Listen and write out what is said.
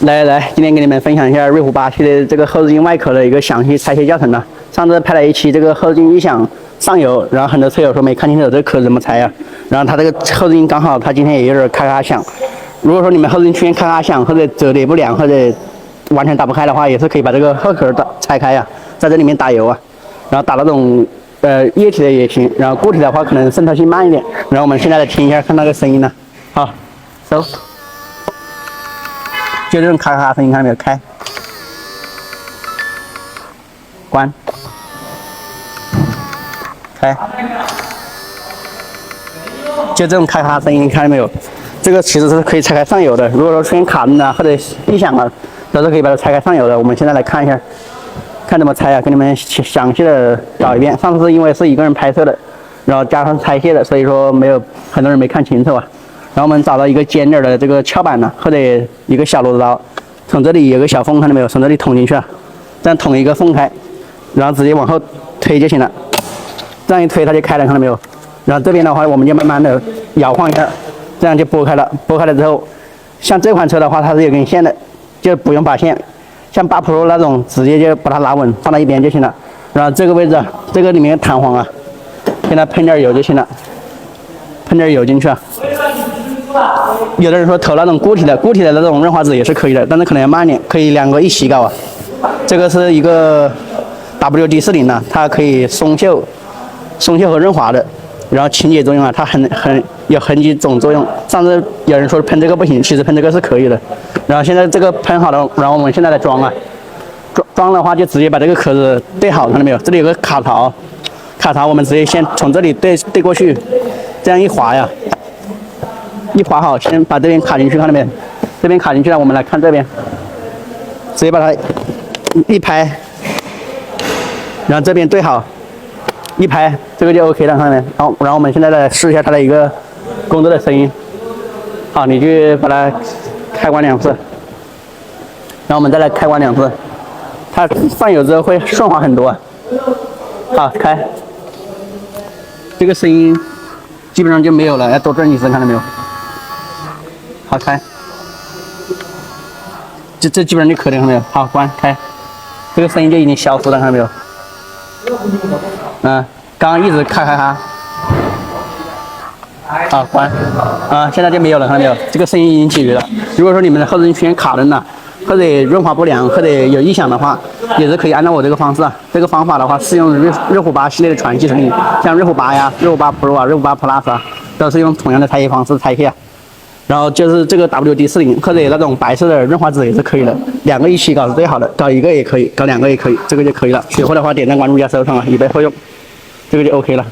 来，今天给你们分享一下瑞虎8系列这个后视镜外壳的一个详细拆卸教程呢。上次拍了一期这个后视镜异响上油，然后很多车友说没看清楚这个壳怎么拆啊。然后它这个后视镜刚好它今天也有点咔咔响。如果说你们后视镜出现咔咔响或者折叠不良或者完全打不开的话，也是可以把这个后壳拆开啊，在这里面打油啊，然后打那种液体的也行，然后固体的话可能渗透性慢一点。然后我们现在来听一下看那个声音呢，好，收。就这种咔咔声音，看到没有？开、关、开，就这种咔咔声音，看到没有？这个其实是可以拆开上油的。如果说出现卡顿啊或者异响啊，都是可以把它拆开上油的。我们现在来看一下，看怎么拆啊，给你们详细的搞一遍。上次因为是一个人拍摄的，然后加上拆卸的，所以说很多人没看清楚啊。然后我们找到一个尖点的这个撬板呢，或者一个小螺丝刀，从这里有个小缝，看到没有？从这里捅进去了，这样捅一个缝开，然后直接往后推就行了。这样一推它就开了，看到没有？然后这边的话，我们就慢慢的摇晃一下，这样就拨开了。拨开了之后，像这款车的话，它是有根线的，就不用拔线。像8 Pro 那种，直接就把它拿稳，放到一边就行了。然后这个位置，这个里面弹簧啊，给它喷点油就行了，喷点油进去啊。有的人说投那种固体的那种润滑脂也是可以的，但是可能要慢一点，可以2个一起搞啊。这个是一个 WD-40的，它可以松锈和润滑的，然后清洁作用啊，它有很几种作用。上次有人说喷这个不行，其实喷这个是可以的。然后现在这个喷好了，然后我们现在来装啊，装的话就直接把这个壳子对好，看到没有？这里有个卡槽，我们直接先从这里对过去，这样一滑呀。一滑好，先把这边卡进去，看到没有？这边卡进去了，我们来看这边，直接把它一拍，然后这边对好，一拍，这个就 OK 了，看到没？然后我们现在来试一下它的一个工作的声音。好，你去把它开关2次，然后我们再来开关2次，它上油之后会顺滑很多。好，开，这个声音基本上就没有了，要多转几次，看到没有？好，开，这基本上就可以了，看到没有？好，关开，这个声音就已经消失了，看到没有？刚刚一直咔咔咔。好，关，现在就没有了，看到没有？这个声音已经解决了。如果说你们的后视镜出现卡顿了，或者润滑不良，或者有异响的话，也是可以按照我这个方式啊。这个方法的话，适用瑞虎8系列的全系产品，像瑞虎8呀、瑞虎8 Pro 啊、瑞虎8 Plus 啊，都是用同样的拆卸方式拆卸。然后就是这个 WD-40或者那种白色的润滑脂也是可以的，2个一起搞是最好的，搞1个也可以，搞2个也可以，这个就可以了。学会的话点赞关注加收藏啊，以备后用，这个就 OK 了。